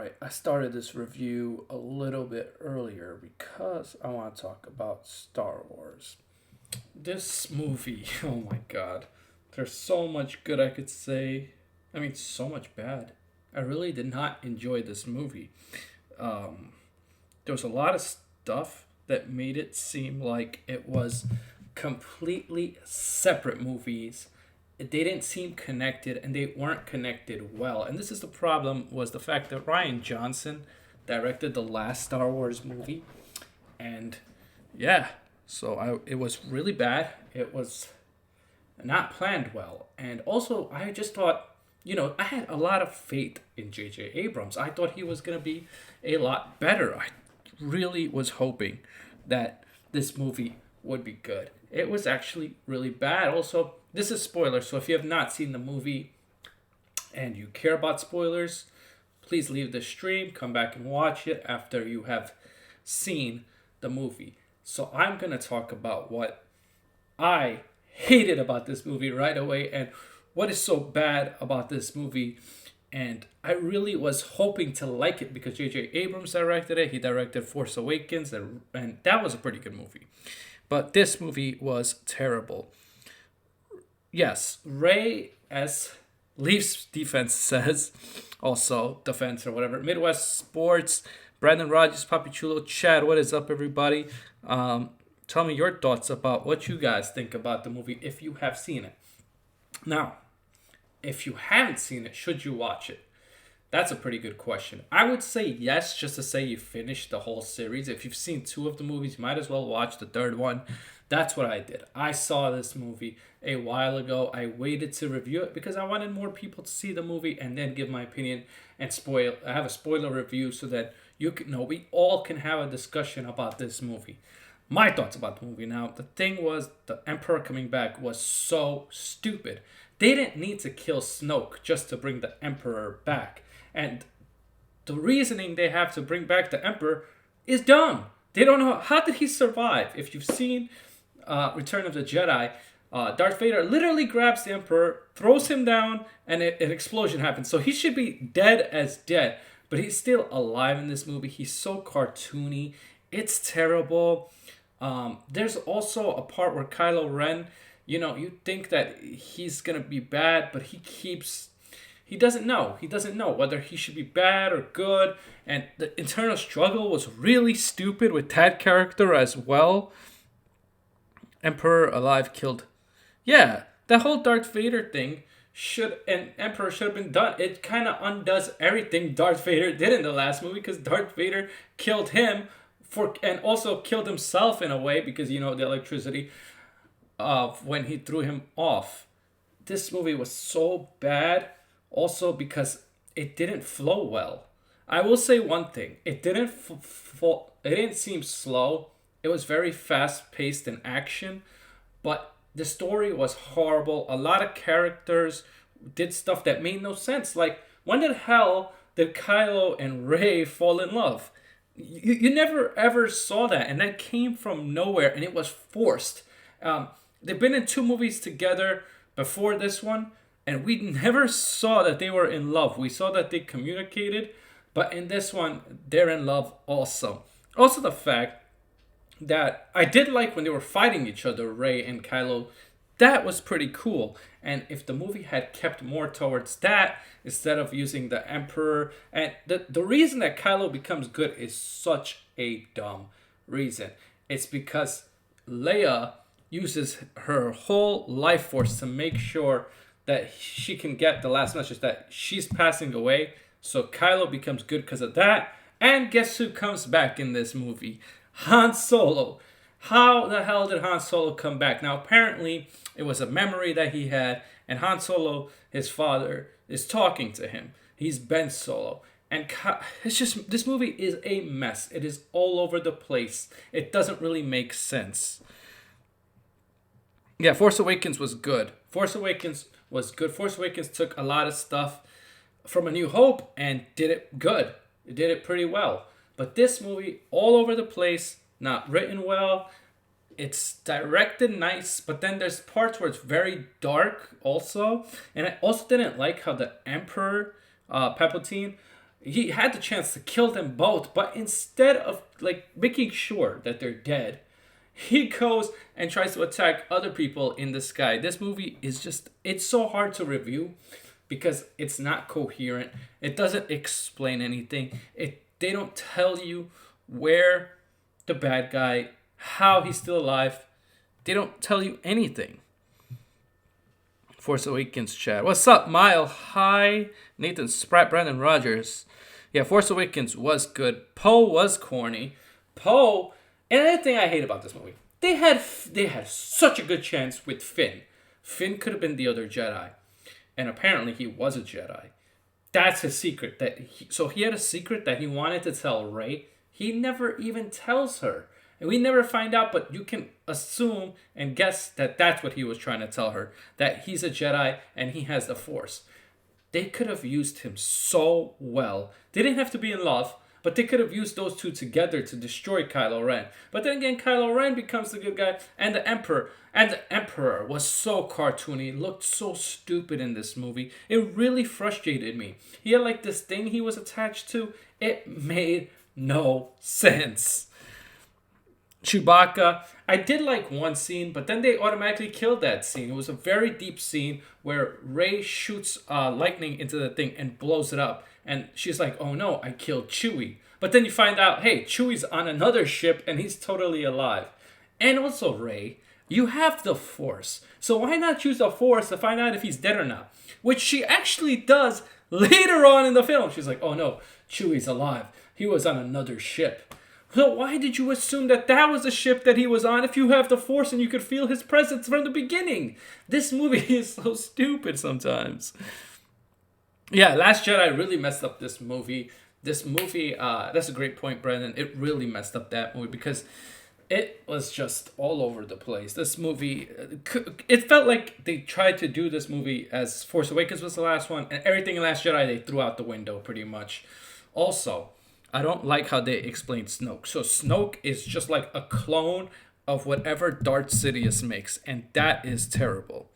right, I started this review a little bit earlier because I want to talk about Star Wars. This movie, oh my god, there's so much good I could say. I mean, so much bad. I really did not enjoy this movie. Um, there was a lot of stuff that made it seem like it was completely separate movies. They didn't seem connected, and they weren't connected well. And this is the problem: was the fact that Ryan Johnson directed the last Star Wars movie, and yeah, it was really bad. It was not planned well, and also I just thought, I had a lot of faith in J.J. Abrams. I thought he was gonna be a lot better. I really was hoping that this movie would be good. It was actually really bad. Also, this is spoiler, so if you have not seen the movie and you care about spoilers, please leave the stream, come back and watch it after you have seen the movie. So I'm going to talk about what I hated about this movie right away and what is so bad about this movie. And I really was hoping to like it because J.J. Abrams directed it. He directed Force Awakens, and that was a pretty good movie. But this movie was terrible. Yes, Ray, as Leafs defense says, also defense or whatever, Midwest Sports, Brandon Rogers, Papi Chulo, Chad, what is up, everybody? Tell me your thoughts about what you guys think about the movie if you have seen it. Now, if you haven't seen it, should you watch it? That's a pretty good question. I would say yes, just to say you finished the whole series. If you've seen two of the movies, you might as well watch the third one. That's what I did. I saw this movie a while ago. I waited to review it because I wanted more people to see the movie and then give my opinion and have a spoiler review so that we all can have a discussion about this movie. My thoughts about the movie. Now, the thing was, the Emperor coming back was so stupid. They didn't need to kill Snoke just to bring the Emperor back. And the reasoning they have to bring back the Emperor is dumb. They don't know how did he survive. If you've seen Return of the Jedi, Darth Vader literally grabs the Emperor, throws him down, and an explosion happens. So he should be dead as dead. But he's still alive in this movie. He's so cartoony. It's terrible. There's also a part where Kylo Ren, you think that he's going to be bad, but he doesn't know. He doesn't know whether he should be bad or good. And the internal struggle was really stupid with that character as well. Emperor alive killed. Yeah, that whole Darth Vader thing Emperor should have been done. It kind of undoes everything Darth Vader did in the last movie because Darth Vader killed him and also killed himself in a way because, the electricity of when he threw him off. This movie was so bad also because it didn't flow well. I will say one thing. It didn't it didn't seem slow. It was very fast paced in action, but the story was horrible. A lot of characters did stuff that made no sense. Like, when the hell did Kylo and Rey fall in love? You never ever saw that, and that came from nowhere, and it was forced. They've been in two movies together before this one, and we never saw that they were in love. We saw that they communicated, but in this one, they're in love also. Also, the fact that I did like when they were fighting each other, Rey and Kylo, that was pretty cool. And if the movie had kept more towards that instead of using the Emperor, and the reason that Kylo becomes good is such a dumb reason. It's because Leia uses her whole life force to make sure that she can get the last message that she's passing away. So Kylo becomes good because of that. And guess who comes back in this movie? Han Solo. How the hell did Han Solo come back? Now, apparently, it was a memory that he had, and Han Solo, his father, is talking to him. He's Ben Solo. And it's just, this movie is a mess. It is all over the place. It doesn't really make sense. Yeah, Force Awakens was good. Force Awakens took a lot of stuff from A New Hope and did it good. It did it pretty well. But this movie, all over the place, not written well. It's directed nice, but then there's parts where it's very dark also. And I also didn't like how the Emperor, Palpatine, He had the chance to kill them both, but instead of like making sure that they're dead, he goes and tries to attack other people in the sky. This movie is just, it's so hard to review because it's not coherent. It doesn't explain anything. They don't tell you where the bad guy, how he's still alive. They don't tell you anything. Force Awakens chat. What's up, Mile? Hi, Nathan Spratt, Brandon Rogers. Yeah, Force Awakens was good. Poe was corny. Poe, and another thing I hate about this movie, they had such a good chance with Finn. Finn could have been the other Jedi, and apparently he was a Jedi. That's his secret. So he had a secret that he wanted to tell Rey. He never even tells her. And we never find out, but you can assume and guess that that's what he was trying to tell her. That he's a Jedi and he has the Force. They could have used him so well. They didn't have to be in love, but they could have used those two together to destroy Kylo Ren. But then again, Kylo Ren becomes the good guy, and the Emperor. And the Emperor was so cartoony, looked so stupid in this movie. It really frustrated me. He had like this thing he was attached to. It made no sense. Chewbacca, I did like one scene, but then they automatically killed that scene. It was a very deep scene where Rey shoots lightning into the thing and blows it up. And she's like, oh no, I killed Chewie. But then you find out, hey, Chewie's on another ship and he's totally alive. And also, Rey, you have the Force. So why not use the Force to find out if he's dead or not? Which she actually does later on in the film. She's like, oh no, Chewie's alive. He was on another ship. So why did you assume that that was the ship that he was on if you have the Force and you could feel his presence from the beginning? This movie is so stupid sometimes. Yeah, Last Jedi really messed up this movie. This movie, that's a great point, Brandon. It really messed up that movie because it was just all over the place. This movie, it felt like they tried to do this movie as Force Awakens was the last one, and everything in Last Jedi they threw out the window pretty much. Also, I don't like how they explain Snoke. So Snoke is just like a clone of whatever Darth Sidious makes, and that is terrible.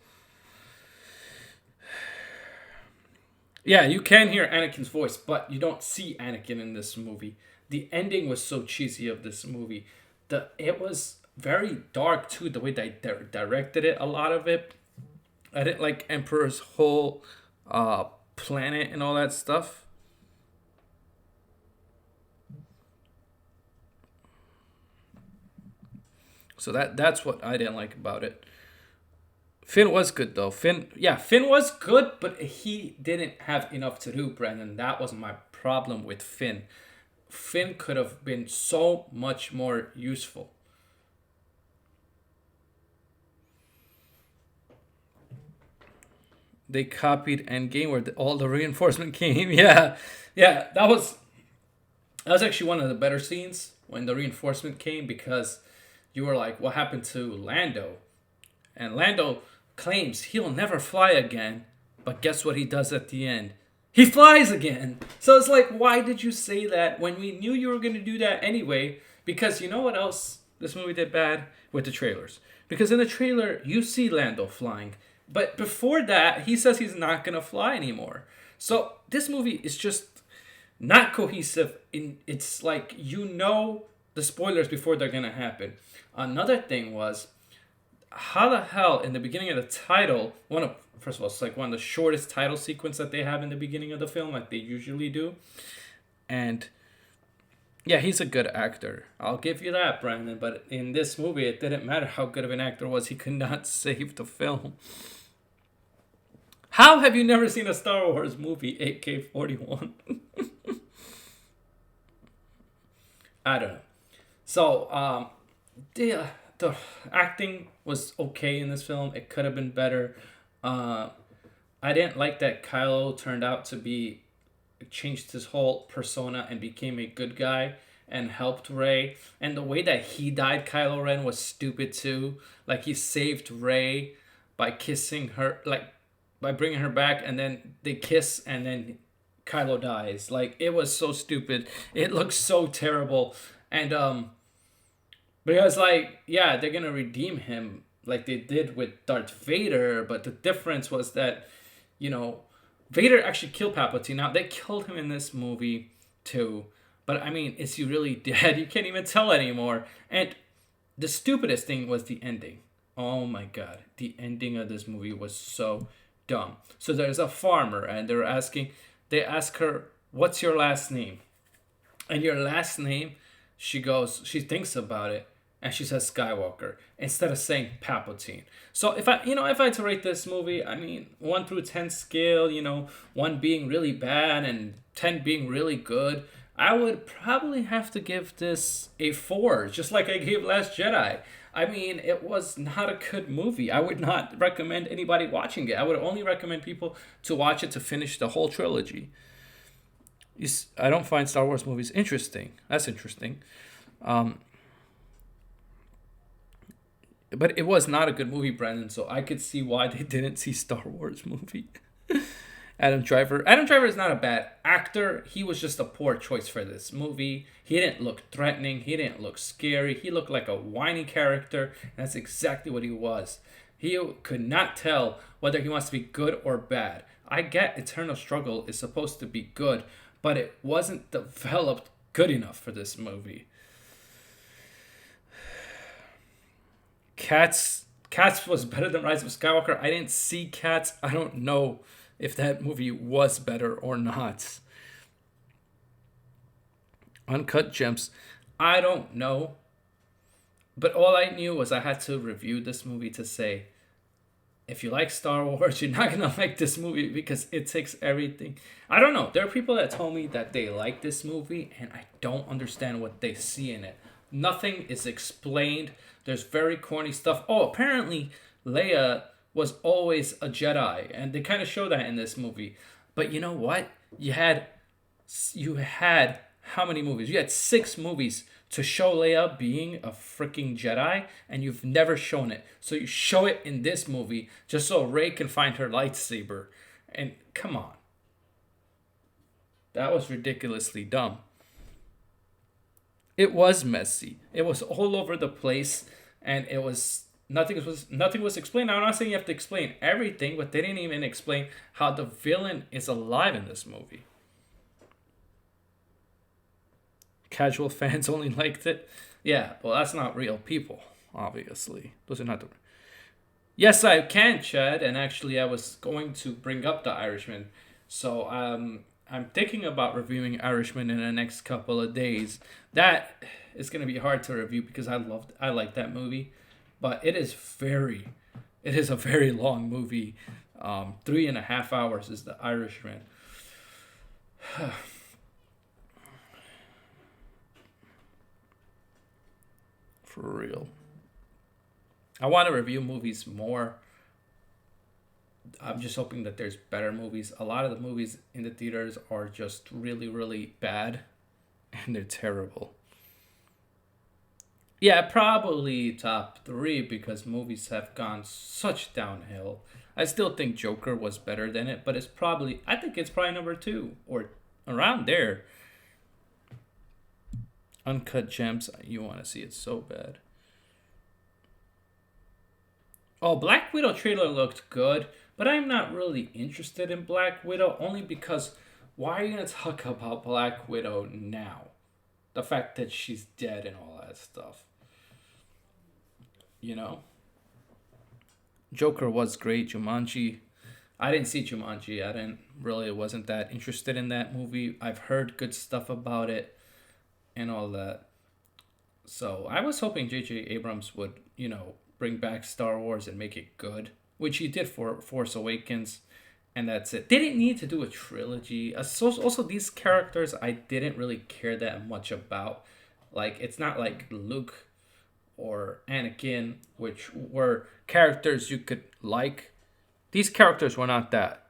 Yeah, you can hear Anakin's voice, but you don't see Anakin in this movie. The ending was so cheesy of this movie. It was very dark too, the way they directed it, a lot of it. I didn't like Emperor's whole planet and all that stuff. So that's what I didn't like about it. Finn was good though. Finn was good, but he didn't have enough to do, Brandon. That was my problem with Finn. Finn could have been so much more useful. They copied Endgame where all the reinforcement came. Yeah, that was actually one of the better scenes when the reinforcement came because you were like, what happened to Lando? And Lando claims he'll never fly again, but guess what he does at the end? He flies again. So it's like, why did you say that when we knew you were going to do that anyway? Because you know what else this movie did bad? With the trailers. Because in the trailer, you see Lando flying. But before that, he says he's not going to fly anymore. So this movie is just not cohesive. It's like, you know the spoilers before they're going to happen. Another thing was, how the hell in the beginning of the title, first of all, it's like one of the shortest title sequence that they have in the beginning of the film, like they usually do. And yeah, he's a good actor. I'll give you that, Brandon. But in this movie, it didn't matter how good of an actor was. He could not save the film. How have you never seen a Star Wars movie, AK-41? I don't know. So, the acting was okay in this film. It could have been better. I didn't like that Kylo turned out to be, changed his whole persona and became a good guy and helped Rey. And the way that he died, Kylo Ren, was stupid too. Like, he saved Rey by kissing her, like, by bringing her back, and then they kiss, and then Kylo dies. Like, it was so stupid. It looks so terrible. And, because, like, yeah, they're going to redeem him like they did with Darth Vader, but the difference was that, you know, Vader actually killed Palpatine. Now, they killed him in this movie too. But I mean, is he really dead? You can't even tell anymore. And the stupidest thing was the ending. Oh my god. The ending of this movie was so dumb. So there's a farmer and they ask her, "What's your last name?" And your last name, she thinks about it, and she says Skywalker instead of saying Palpatine. So if I had to rate this movie, I mean, 1 through 10 scale, one being really bad and 10 being really good, I would probably have to give this a 4, just like I gave Last Jedi. I mean, it was not a good movie. I would not recommend anybody watching it. I would only recommend people to watch it to finish the whole trilogy. I don't find Star Wars movies interesting. That's interesting. Um, but it was not a good movie, Brandon, so I could see why they didn't see Star Wars movie. Adam Driver. Adam Driver is not a bad actor. He was just a poor choice for this movie. He didn't look threatening. He didn't look scary. He looked like a whiny character. And that's exactly what he was. He could not tell whether he wants to be good or bad. I get Eternal Struggle is supposed to be good, but it wasn't developed good enough for this movie. Cats was better than Rise of Skywalker. I didn't see Cats. I don't know if that movie was better or not. Uncut Gems. I don't know. But all I knew was I had to review this movie to say, if you like Star Wars, you're not going to like this movie because it takes everything. I don't know. There are people that told me that they like this movie, and I don't understand what they see in it. Nothing is explained. There's very corny stuff. Oh, apparently Leia was always a Jedi, and they kind of show that in this movie. But you know what? You had how many movies? You had 6 movies to show Leia being a freaking Jedi, and you've never shown it. So you show it in this movie just so Rey can find her lightsaber. And come on. That was ridiculously dumb. It was messy. It was all over the place, and it was nothing was explained. Now, I'm not saying you have to explain everything, but they didn't even explain how the villain is alive in this movie. Casual fans only liked it. Yeah, well, that's not real people, obviously. Those are not the. Yes, I can, Chad. And actually, I was going to bring up The Irishman. So I'm thinking about reviewing Irishman in the next couple of days. That is going to be hard to review because I like that movie, but it is a very long movie. 3.5 hours is The Irishman. For real. I want to review movies more. I'm just hoping that there's better movies. A lot of the movies in the theaters are just really, really bad. And they're terrible. Yeah, probably top 3 because movies have gone such downhill. I still think Joker was better than it, but I think it's probably number 2 or around there. Uncut Gems, you want to see it so bad. Oh, Black Widow trailer looked good, but I'm not really interested in Black Widow only because why are you going to talk about Black Widow now? The fact that she's dead and all that stuff. You know? Joker was great. Jumanji. I didn't see Jumanji. Wasn't that interested in that movie. I've heard good stuff about it and all that. So I was hoping J.J. Abrams would, bring back Star Wars and make it good, which he did for Force Awakens, and that's it. They didn't need to do a trilogy. Also, these characters I didn't really care that much about. Like, it's not like Luke or Anakin, which were characters you could like. These characters were not that.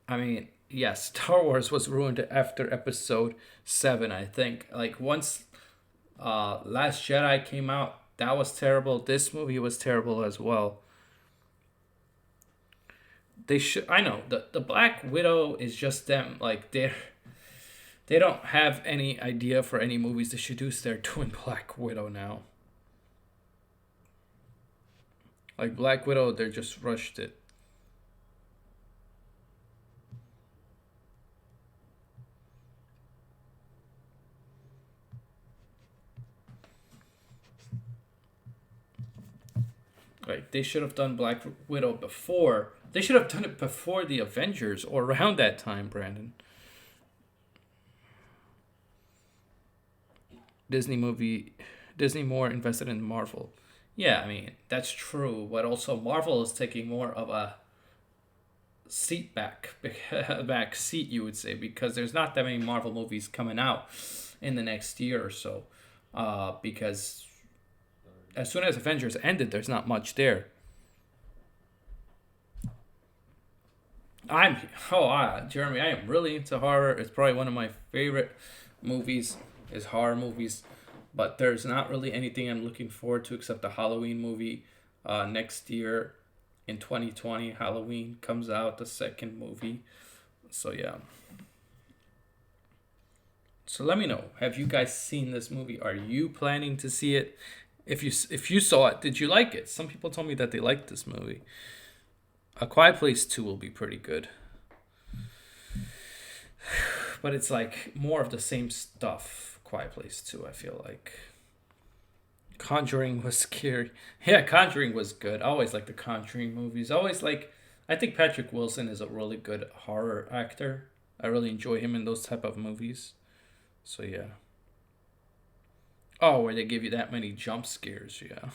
I mean, yes, Star Wars was ruined after Episode 7, I think. Like, once Last Jedi came out, that was terrible. This movie was terrible as well. I know the Black Widow is just them. Like, they don't have any idea for any movies to introduce. They're doing Black Widow now. Like, Black Widow, they just rushed it. Like they should have done Black Widow before. They should have done it before the Avengers or around that time, Brandon. Disney movie, Disney more invested in Marvel. Yeah, I mean that's true, but also Marvel is taking more of a seat back back seat, you would say, because there's not that many Marvel movies coming out in the next year or so. Because as soon as Avengers ended, there's not much there. I'm Jeremy. I am really into horror. It's probably one of my favorite movies is horror movies, but there's not really anything I'm looking forward to except the Halloween movie. Next year, in 2020, Halloween comes out, the second movie. So yeah. So let me know. Have you guys seen this movie? Are you planning to see it? If you saw it, did you like it? Some people told me that they liked this movie. A Quiet Place 2 will be pretty good. But it's like more of the same stuff. Quiet Place 2, I feel like. Conjuring was scary. Yeah, Conjuring was good. I always like the Conjuring movies. I think Patrick Wilson is a really good horror actor. I really enjoy him in those type of movies. So yeah. Oh, where they give you that many jump scares, yeah.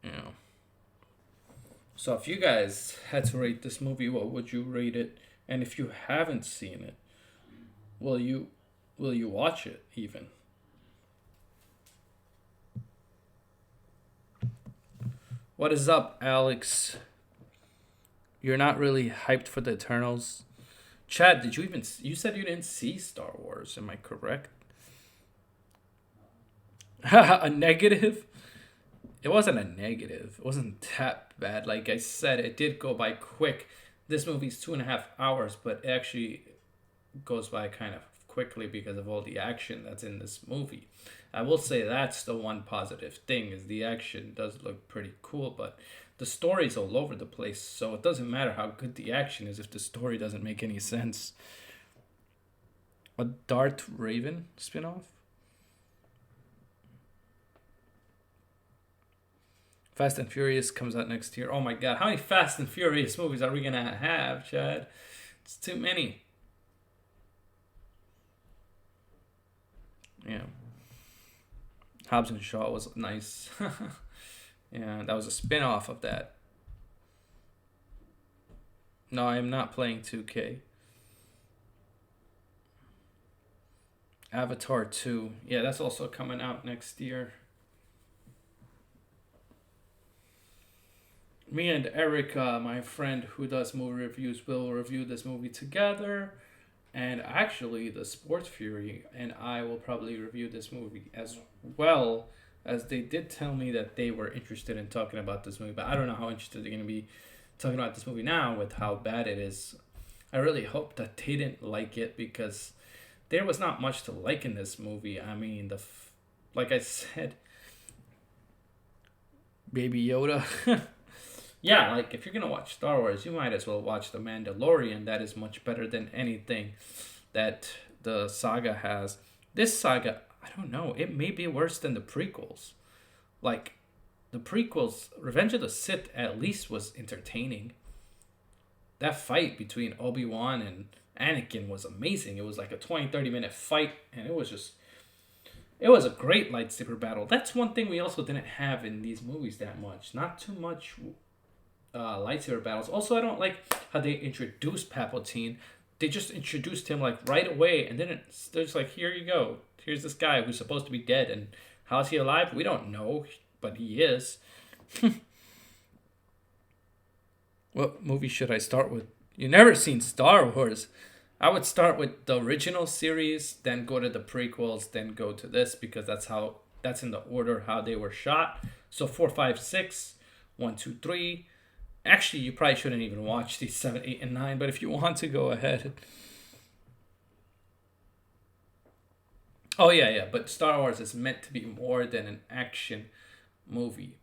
Yeah. So if you guys had to rate this movie, what would you rate it? And if you haven't seen it, will you watch it even? What is up, Alex? You're not really hyped for the Eternals. Chad, did you even you said you didn't see Star Wars, am I correct? A negative? It wasn't a negative. It wasn't that bad. Like I said, it did go by quick. This movie's 2.5 hours, but it actually goes by kind of quickly because of all the action that's in this movie. I will say that's the one positive thing is the action does look pretty cool, but the story's all over the place, so it doesn't matter how good the action is if the story doesn't make any sense. A Darth Raven spin-off? Fast and Furious comes out next year. Oh my god, how many Fast and Furious movies are we gonna have, Chad? It's too many. Yeah. Hobbs and Shaw was nice. Yeah, that was a spin off of that. No, I am not playing 2K. Avatar 2. Yeah, that's also coming out next year. Me and Eric, my friend who does movie reviews, will review this movie together. And actually, the Sports Fury and I will probably review this movie as well, as they did tell me that they were interested in talking about this movie. But I don't know how interested they're going to be talking about this movie now with how bad it is. I really hope that they didn't like it because there was not much to like in this movie. I mean, like I said, Baby Yoda. Yeah, like if you're gonna watch Star Wars, you might as well watch The Mandalorian. That is much better than anything that the saga has. This saga, I don't know, it may be worse than the prequels. Like the prequels, Revenge of the Sith at least was entertaining. That fight between Obi-Wan and Anakin was amazing. It was like a 20-30 minute fight, and it was a great lightsaber battle. That's one thing we also didn't have in these movies that much. Not too much lightsaber battles. Also, I don't like how they introduced Palpatine. They just introduced him like right away, and then they're just like, here you go. Here's this guy who's supposed to be dead, and how's he alive? We don't know, but he is. What movie should I start with? You never seen Star Wars. I would start with the original series, then go to the prequels, then go to this because that's in the order how they were shot. So 4, 5, 6, 1, 2, 3. Actually, you probably shouldn't even watch these 7, 8, and 9, but if you want to, go ahead. Oh, yeah, but Star Wars is meant to be more than an action movie.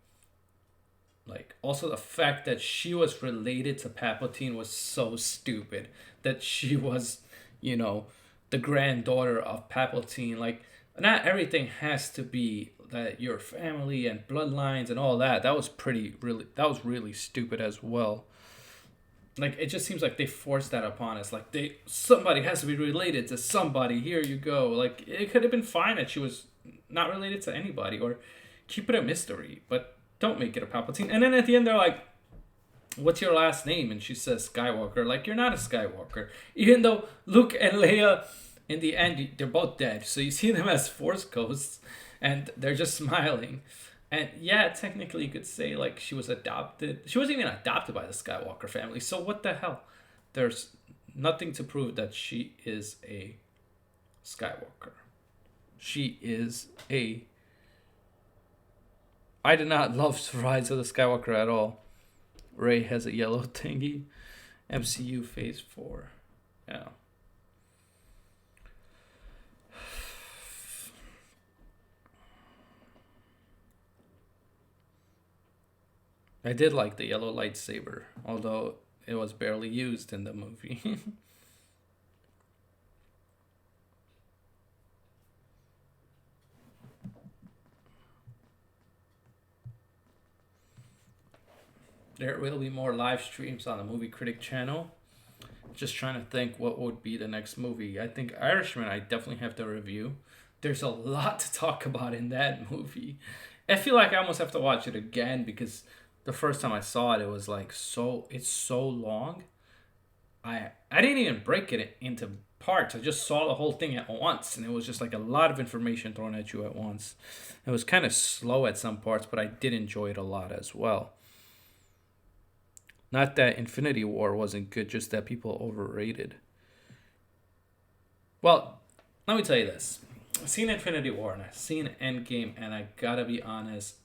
Like, also the fact that she was related to Palpatine was so stupid. That she was, you know, the granddaughter of Palpatine. Like, not everything has to be that your family and bloodlines and all that. That was really stupid as well. Like, it just seems like they forced that upon us. Like, they somebody has to be related to somebody. Here you go. Like, it could have been fine that she was not related to anybody, or keep it a mystery, but don't make it a Palpatine. And then at the end they're like, "What's your last name?" And she says Skywalker. Like, you're not a Skywalker. Even though Luke and Leia, in the end, they're both dead. So you see them as Force ghosts, and they're just smiling. And yeah, technically you could say like she was adopted. She wasn't even adopted by the Skywalker family. So what the hell? There's nothing to prove that she is a Skywalker. She is a. I did not love the Rise of the Skywalker at all. Rey has a yellow thingy. MCU Phase 4. Yeah. I did like the yellow lightsaber, although it was barely used in the movie. There will be more live streams on the Movie Critic channel. Just trying to think what would be the next movie. I think Irishman, I definitely have to review. There's a lot to talk about in that movie. I feel like I almost have to watch it again because the first time I saw it, it was like it's so long. I didn't even break it into parts. I just saw the whole thing at once, and it was just like a lot of information thrown at you at once. It was kind of slow at some parts, but I did enjoy it a lot as well. Not that Infinity War wasn't good, just that people overrated. Well, let me tell you this. I've seen Infinity War and I've seen Endgame, and I gotta be honest,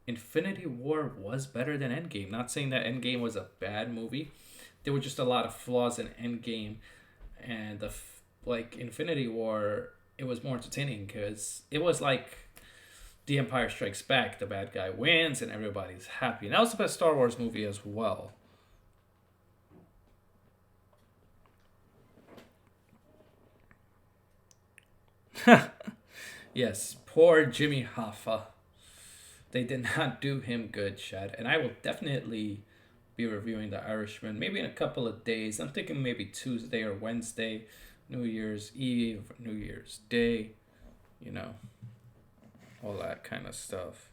Infinity War was better than Endgame. Not saying that Endgame was a bad movie. There were just a lot of flaws in Endgame, and like Infinity War, it was more entertaining because it was like The Empire Strikes Back. The bad guy wins and everybody's happy. And that was the best Star Wars movie as well. Yes, poor Jimmy Hoffa. They did not do him good, Chad. And I will definitely be reviewing The Irishman maybe in a couple of days. I'm thinking maybe Tuesday or Wednesday, New Year's Eve, New Year's Day, you know, all that kind of stuff.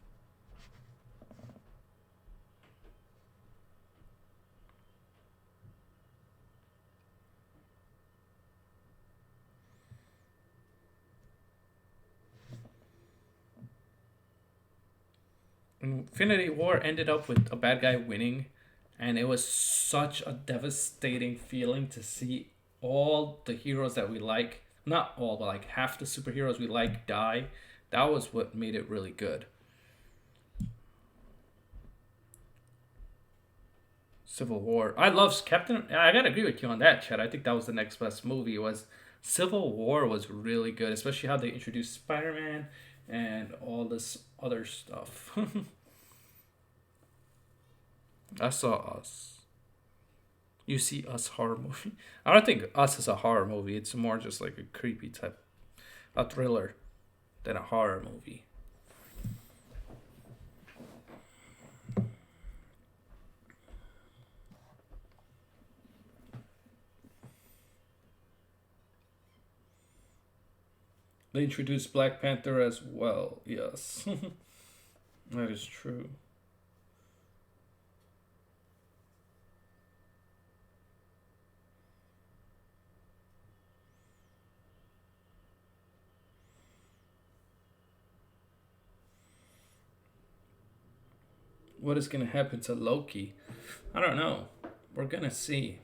Infinity War ended up with a bad guy winning, and it was such a devastating feeling to see all the heroes that we like, not all, but like half the superheroes we like die. That was what made it really good. Civil War. I love Captain. I gotta agree with you on that, Chad. I think that was the next best movie. Was Civil War was really good, especially how they introduced Spider Man and all this other stuff. I saw Us. You see Us horror movie. I don't think Us is a horror movie. It's more just like a creepy type, a thriller than a horror movie. They introduced Black Panther as well. Yes, that is true. What is gonna happen to Loki? I don't know. We're gonna see.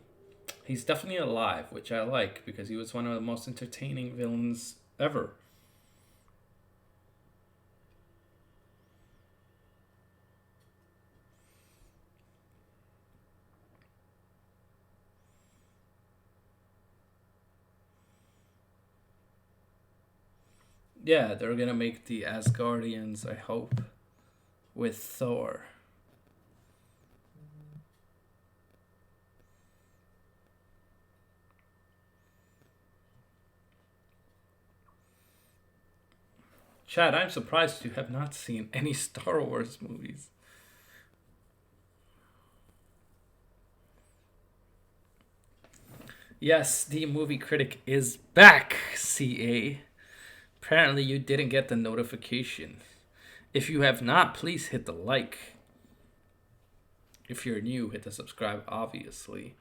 He's definitely alive, which I like because he was one of the most entertaining villains ever. Yeah, they're gonna make the Asgardians, I hope, with Thor. Chad, I'm surprised you have not seen any Star Wars movies. Yes, the movie critic is back, CA. Apparently, you didn't get the notification. If you have not, please hit the like. If you're new, hit the subscribe, obviously.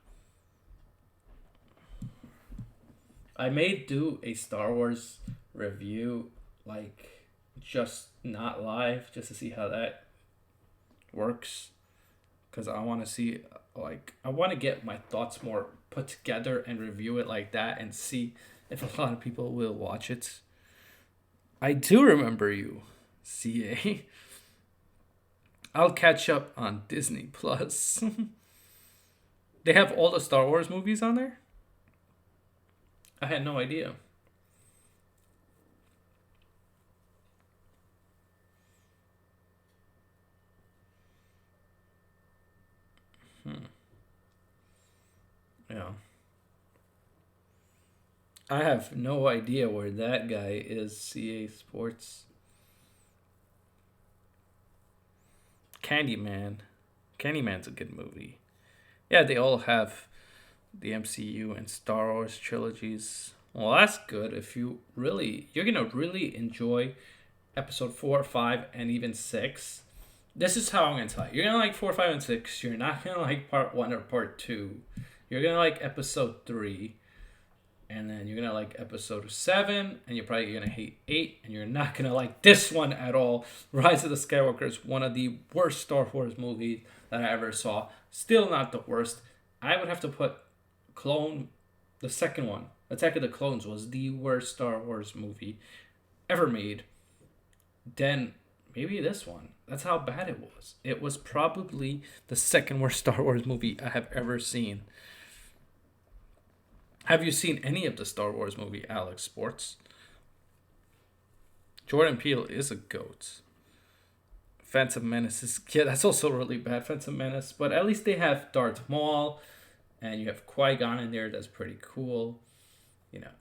I may do a Star Wars review, like, just not live, just to see how that works. Because I want to see, like, I want to get my thoughts more put together and review it like that and see if a lot of people will watch it. I do remember you, CA. I'll catch up on Disney Plus. They have all the Star Wars movies on there? I had no idea. Yeah. I have no idea where that guy is, CA Sports. Candyman. Candyman's a good movie. Yeah, they all have the MCU and Star Wars trilogies. Well, that's good. If you're gonna really enjoy episode 4, 5, and even 6. This is how I'm gonna tell you. You're gonna like 4, 5, and 6. You're not gonna like part 1 or part 2. You're gonna like episode 3. And then you're gonna like episode 7, and you're probably gonna hate 8, and you're not gonna like this one at all. Rise of the Skywalker is one of the worst Star Wars movies that I ever saw. Still not the worst. I would have to put the second one, Attack of the Clones, was the worst Star Wars movie ever made. Then maybe this one. That's how bad it was. It was probably the second worst Star Wars movie I have ever seen. Have you seen any of the Star Wars movie, Alex Sports? Jordan Peele is a goat. Phantom Menace is... Yeah, that's also really bad, Phantom Menace. But at least they have Darth Maul. And you have Qui-Gon in there. That's pretty cool. You know,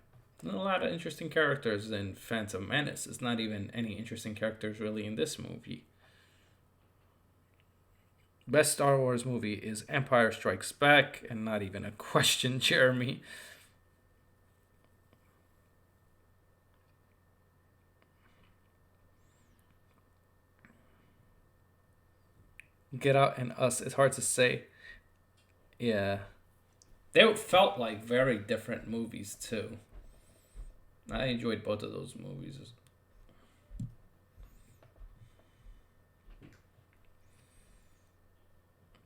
a lot of interesting characters in Phantom Menace. It's not even any interesting characters really in this movie. Best Star Wars movie is Empire Strikes Back. And not even a question, Jeremy. Get Out and Us. It's hard to say. Yeah. They felt like very different movies too. I enjoyed both of those movies.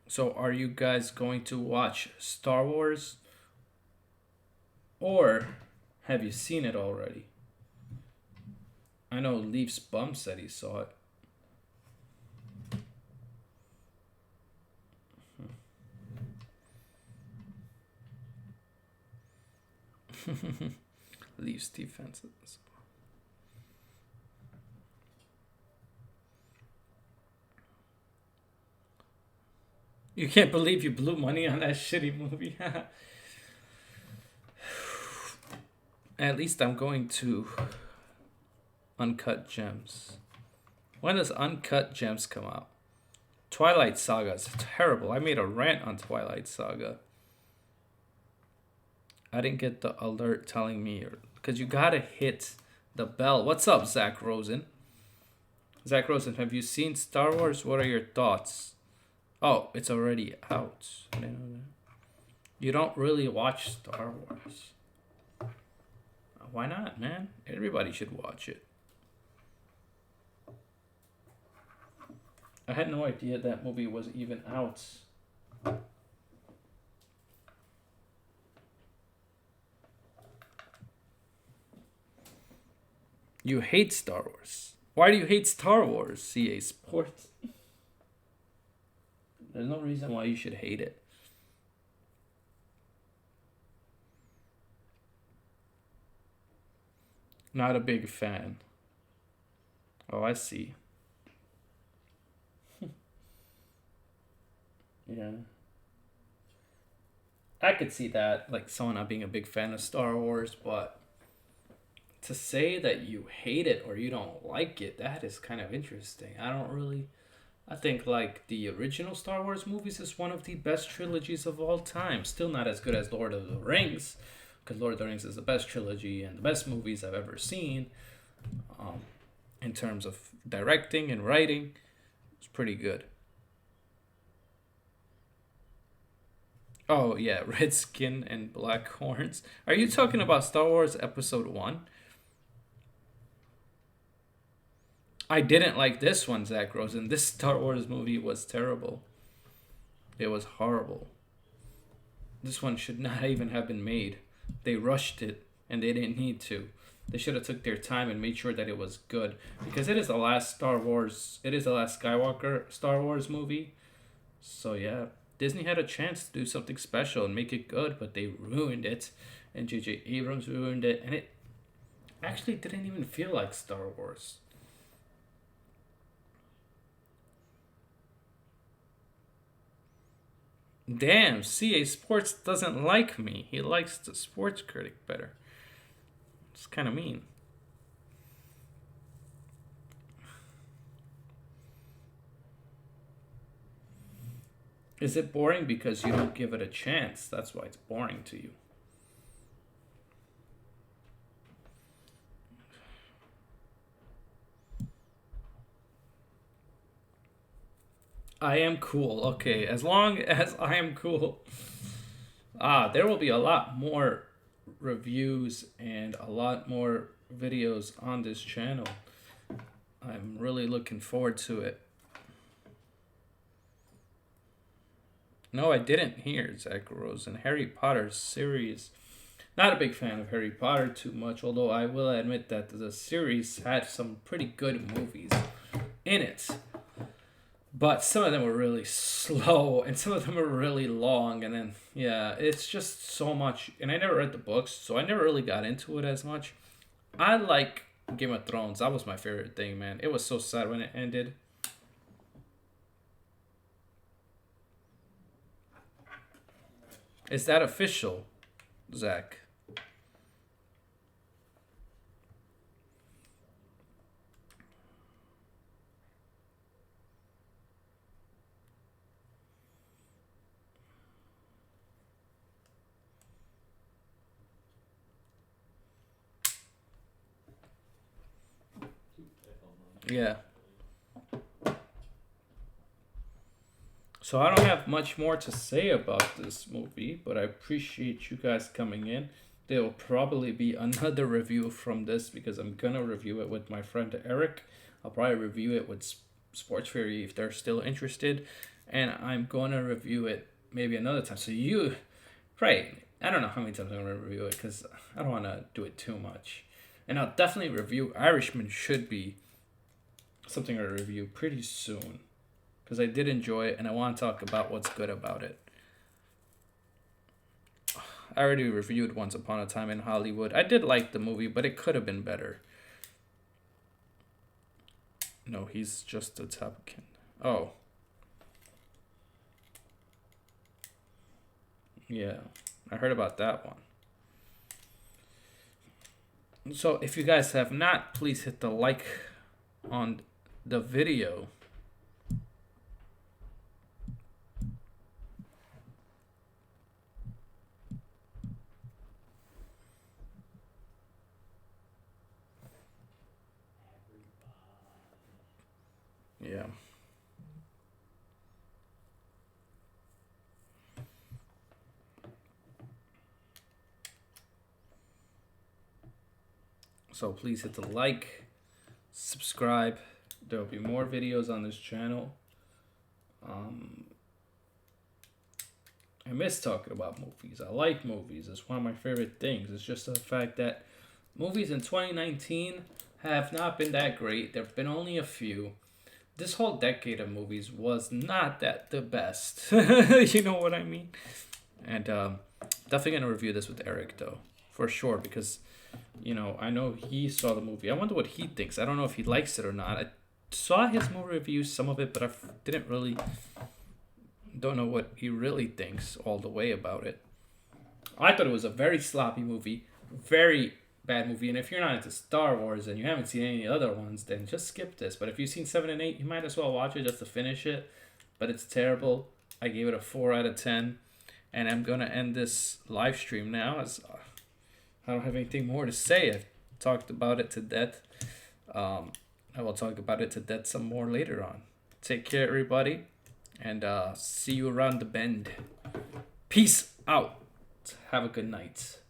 So are you guys going to watch Star Wars? Or have you seen it already? I know Leaf's bum said he saw it. Leafs defenses. You can't believe you blew money on that shitty movie. At least I'm going to Uncut Gems. When does Uncut Gems come out? Twilight Saga is terrible. I made a rant on Twilight Saga. I didn't get the alert telling me, because you gotta hit the bell. What's up, Zach Rosen? Zach Rosen, have you seen Star Wars? What are your thoughts? Oh, it's already out. I didn't know that. You don't really watch Star Wars. Why not, man? Everybody should watch it. I had no idea that movie was even out. You hate Star Wars. Why do you hate Star Wars, CA Sports? There's no reason why you should hate it. Not a big fan. Oh, I see. Yeah. I could see that, like someone not being a big fan of Star Wars, but to say that you hate it or you don't like it, that is kind of interesting. I don't really. I think like the original Star Wars movies is one of the best trilogies of all time. Still not as good as Lord of the Rings, because Lord of the Rings is the best trilogy and the best movies I've ever seen. Um, in terms of directing and writing, it's pretty good. Oh yeah, red skin and black horns. Are you talking about Star Wars Episode 1? I didn't like this one, Zach Rosen. This Star Wars movie was terrible. It was horrible. This one should not even have been made. They rushed it and they didn't need to. They should have took their time and made sure that it was good, because it is the last Star Wars. It is the last Skywalker Star Wars movie. So yeah, Disney had a chance to do something special and make it good, but they ruined it, and J.J. Abrams ruined it, and it actually didn't even feel like Star Wars. Damn, CA Sports doesn't like me. He likes the sports critic better. It's kind of mean. Is it boring because you don't give it a chance? That's why it's boring to you. I am cool. Okay, as long as I am cool. There will be a lot more reviews and a lot more videos on this channel. I'm really looking forward to it. No, I didn't hear Zach Rosen. Harry Potter series. Not a big fan of Harry Potter too much, although I will admit that the series had some pretty good movies in it. But some of them were really slow and some of them were really long, and then yeah, it's just so much, and I never read the books, so I never really got into it as much. I like Game of Thrones. That was my favorite thing, man. It was so sad when it ended. Is that official, Zach? Yeah. So I don't have much more to say about this movie, but I appreciate you guys coming in. There will probably be another review from this because I'm gonna review it with my friend Eric. I'll probably review it with Sports Fury if they're still interested, and I'm gonna review it maybe another time. So you, right? I don't know how many times I'm gonna review it because I don't want to do it too much. And I'll definitely review Irishman. Should be something I review pretty soon because I did enjoy it and I want to talk about what's good about it. I already reviewed Once Upon a Time in Hollywood. I did like the movie, but it could have been better. No, he's just a Republican. Oh. Yeah, I heard about that one. So if you guys have not, please hit the like on the video. Yeah. So please hit the like, subscribe. There will be more videos on this channel. I miss talking about movies. I like movies. It's one of my favorite things. It's just the fact that movies in 2019 have not been that great. There have been only a few. This whole decade of movies was not that the best. You know what I mean? And definitely gonna review this with Eric though, for sure, because I know he saw the movie. I wonder what he thinks. I don't know if he likes it or not. I saw his movie reviews, some of it, but I didn't really Don't know what he really thinks all the way about it. I thought it was a very sloppy movie, very bad movie. And if you're not into Star Wars and you haven't seen any other ones, then just skip this. But if you've seen 7 and 8, you might as well watch it just to finish it. But it's terrible. I gave it a 4 out of 10. And I'm going to end this live stream now, as I don't have anything more to say. I've talked about it to death. I will talk about it to death some more later on. Take care, everybody. And see you around the bend. Peace out. Have a good night.